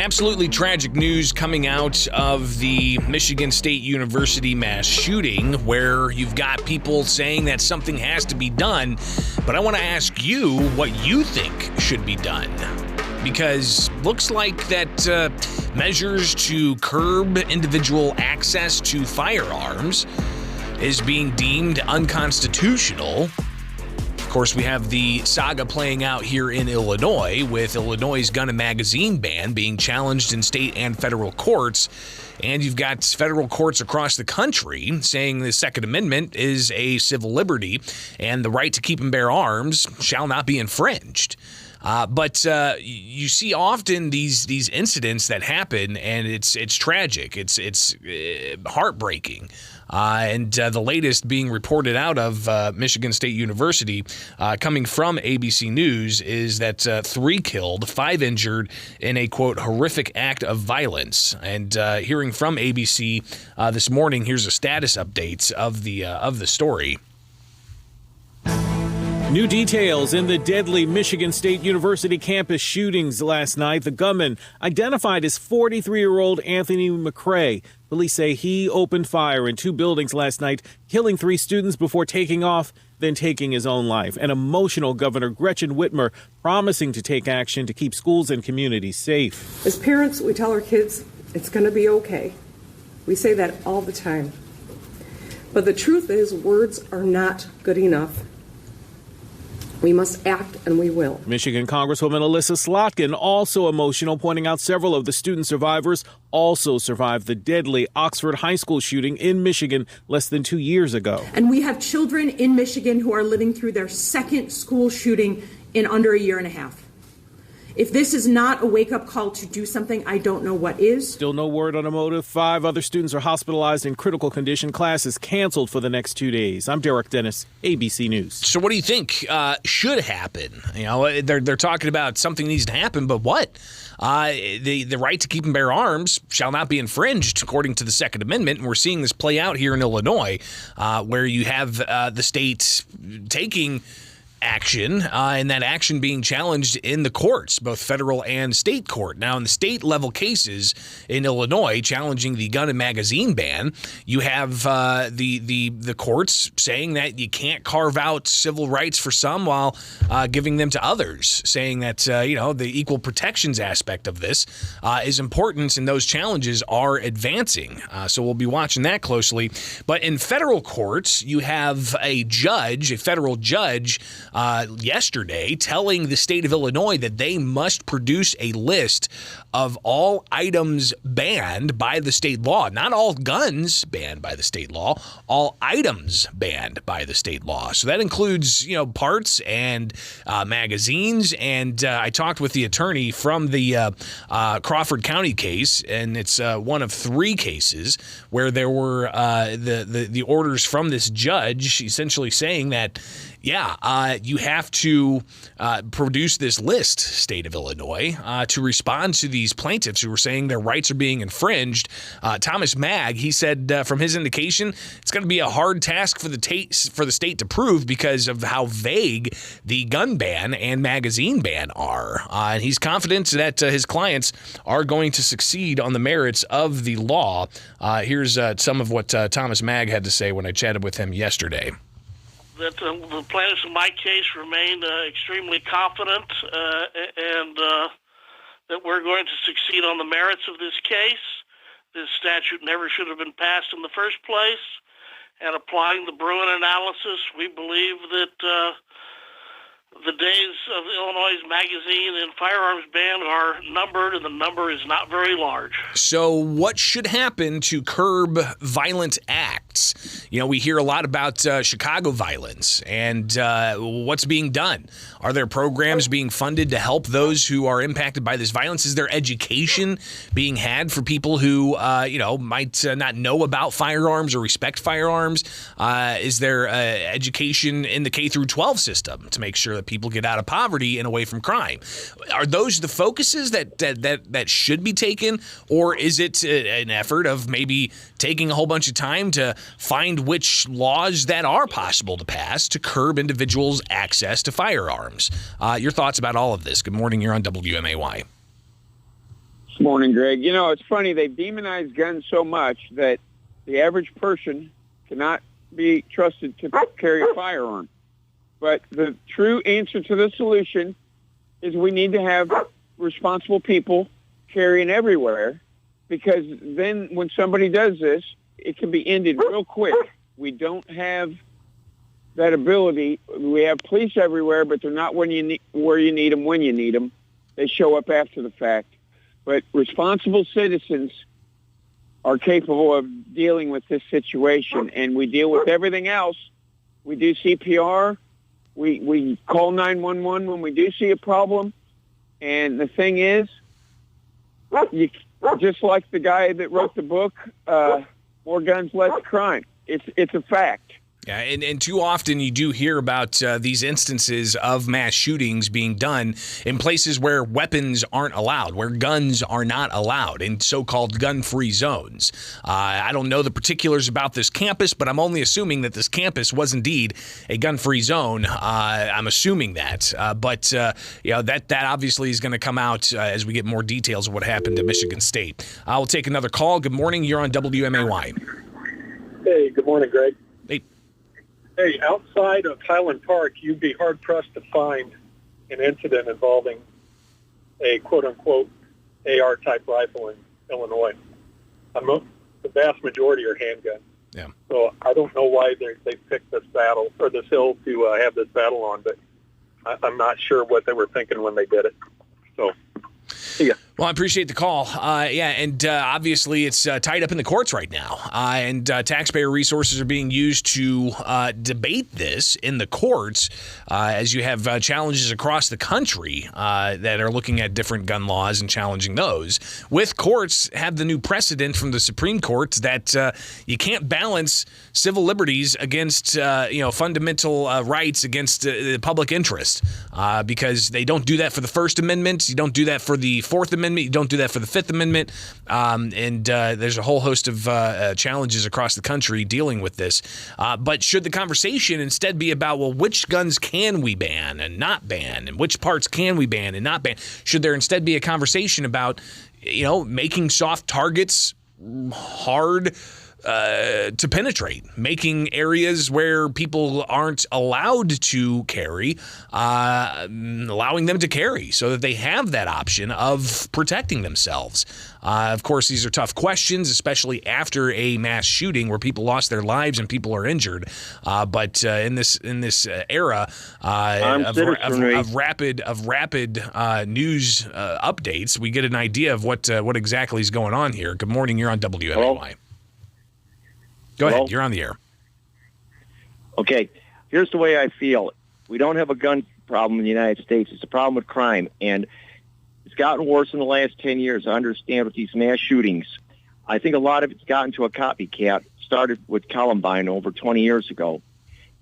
Absolutely tragic news coming out of the Michigan State University mass shooting, where you've got people saying that something has to be done. But I want to ask you what you think should be done. Because looks like that measures to curb individual access to firearms is being deemed unconstitutional. Of course, we have the saga playing out here in Illinois, with Illinois' gun and magazine ban being challenged in state and federal courts. And you've got federal courts across the country saying the Second Amendment is a civil liberty and the right to keep and bear arms shall not be infringed. But you see often these incidents that happen, and it's tragic. It's heartbreaking. And the latest being reported out of Michigan State University, coming from ABC News, is that 3 killed, 5 injured in a, quote, horrific act of violence. And hearing from ABC this morning, here's a status update of the story. New details in the deadly Michigan State University campus shootings last night. The gunman, identified as 43-year-old Anthony McCray. Police say he opened fire in 2 buildings last night, killing 3 students before taking off, then taking his own life. An emotional Governor Gretchen Whitmer promising to take action to keep schools and communities safe. As parents, we tell our kids it's going to be okay. We say that all the time. But the truth is, words are not good enough. We must act, and we will. Michigan Congresswoman Elissa Slotkin also emotional, pointing out several of the student survivors also survived the deadly Oxford High School shooting in Michigan less than 2 years ago. And we have children in Michigan who are living through their second school shooting in under a year and a half. If this is not a wake-up call to do something, I don't know what is. Still no word on a motive. 5 other students are hospitalized in critical condition. Class is canceled for the next 2 days. I'm Derek Dennis, ABC News. So what do you think should happen? You know, they're talking about something needs to happen, but what? The right to keep and bear arms shall not be infringed, according to the Second Amendment. And we're seeing this play out here in Illinois, where you have the state taking action, and that action being challenged in the courts, both federal and state court. Now, in the state level cases in Illinois challenging the gun and magazine ban, you have the courts saying that you can't carve out civil rights for some while giving them to others, saying that the equal protections aspect of this is important, and those challenges are advancing. So we'll be watching that closely. But in federal courts, you have a federal judge, yesterday telling the state of Illinois that they must produce a list of all items banned by the state law. Not all guns banned by the state law, all items banned by the state law. So that includes, parts and magazines. And I talked with the attorney from the Crawford County case, and it's one of 3 cases where there were the orders from this judge essentially saying that, you have to produce this list, state of Illinois, to respond to these plaintiffs who were saying their rights are being infringed. Thomas Magg, he said from his indication, it's going to be a hard task for the state to prove because of how vague the gun ban and magazine ban are. And he's confident that his clients are going to succeed on the merits of the law. Here's some of what Thomas Magg had to say when I chatted with him yesterday. That the plaintiffs in my case remain extremely confident and that we're going to succeed on the merits of this case. This statute never should have been passed in the first place. And applying the Bruin analysis, we believe that the days of Illinois' magazine and firearms ban are numbered, and the number is not very large. So what should happen to curb violent acts? We hear a lot about Chicago violence and what's being done. Are there programs being funded to help those who are impacted by this violence? Is there education being had for people who, might not know about firearms or respect firearms? Is there education in the K through 12 system to make sure that people get out of poverty and away from crime? Are those the focuses that should be taken, or is it an effort of maybe taking a whole bunch of time to find which laws that are possible to pass to curb individuals' access to firearms? Your thoughts about all of this. Good morning. You're on WMAY. Morning, Greg. You know, it's funny. They've demonized guns so much that the average person cannot be trusted to carry a firearm. But the true answer to the solution is we need to have responsible people carrying everywhere, because then when somebody does this, it can be ended real quick. We don't have that ability. We have police everywhere, but they're not where you need them when you need them. They show up after the fact. But responsible citizens are capable of dealing with this situation, and we deal with everything else. We do CPR. We call 911 when we do see a problem. And the thing is, just like the guy that wrote the book, More Guns, Less Crime. It's a fact. Yeah, and too often you do hear about these instances of mass shootings being done in places where weapons aren't allowed, where guns are not allowed, in so-called gun-free zones. I don't know the particulars about this campus, but I'm only assuming that this campus was indeed a gun-free zone. I'm assuming that. But that obviously is going to come out as we get more details of what happened at Michigan State. I'll take another call. Good morning. You're on WMAY. Hey, good morning, Greg. Hey, outside of Highland Park, you'd be hard-pressed to find an incident involving a quote-unquote AR-type rifle in Illinois. The vast majority are handguns. Yeah. So I don't know why they picked this battle, or this hill, to have this battle on, but I'm not sure what they were thinking when they did it. So, yeah. Well, I appreciate the call. Obviously it's tied up in the courts right now, and taxpayer resources are being used to debate this in the courts as you have challenges across the country that are looking at different gun laws and challenging those. With courts have the new precedent from the Supreme Court that you can't balance civil liberties against fundamental rights against the public interest because they don't do that for the First Amendment. You don't do that for the Fourth Amendment. You don't do that for the Fifth Amendment. There's a whole host of challenges across the country dealing with this. But should the conversation instead be about, well, which guns can we ban and not ban, and which parts can we ban and not ban? Should there instead be a conversation about, making soft targets hard to penetrate, making areas where people aren't allowed to carry, allowing them to carry so that they have that option of protecting themselves. Of course, these are tough questions, especially after a mass shooting where people lost their lives and people are injured. But in this era of rapid news updates, we get an idea of what exactly is going on here. Good morning. You're on WMAY. Hello? Go ahead. Hello? You're on the air. Okay, here's the way I feel. We don't have a gun problem in the United States. It's a problem with crime, and it's gotten worse in the last 10 years. I understand with these mass shootings. I think a lot of it's gotten to a copycat. Started with Columbine over 20 years ago.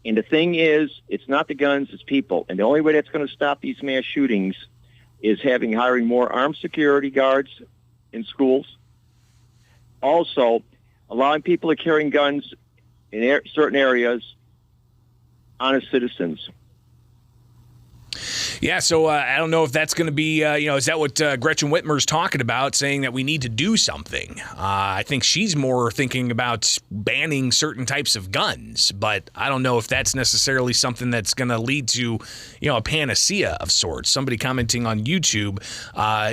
And the thing is, it's not the guns, it's people. And the only way that's going to stop these mass shootings is hiring more armed security guards in schools. Also, allowing people to carry guns in certain areas, honest citizens. Yeah, so I don't know if that's going to be, is that what Gretchen Whitmer's talking about, saying that we need to do something? I think she's more thinking about banning certain types of guns, but I don't know if that's necessarily something that's going to lead to, a panacea of sorts. Somebody commenting on YouTube,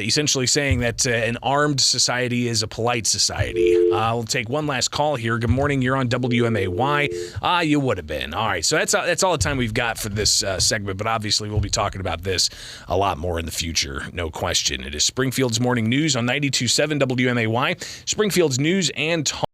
essentially saying that an armed society is a polite society. We'll take one last call here. Good morning. You're on WMAY. You would have been. All right, so that's all the time we've got for this segment, but obviously we'll be talking about this a lot more in the future, no question. It is Springfield's Morning News on 92.7 WMAY, Springfield's News and Talk.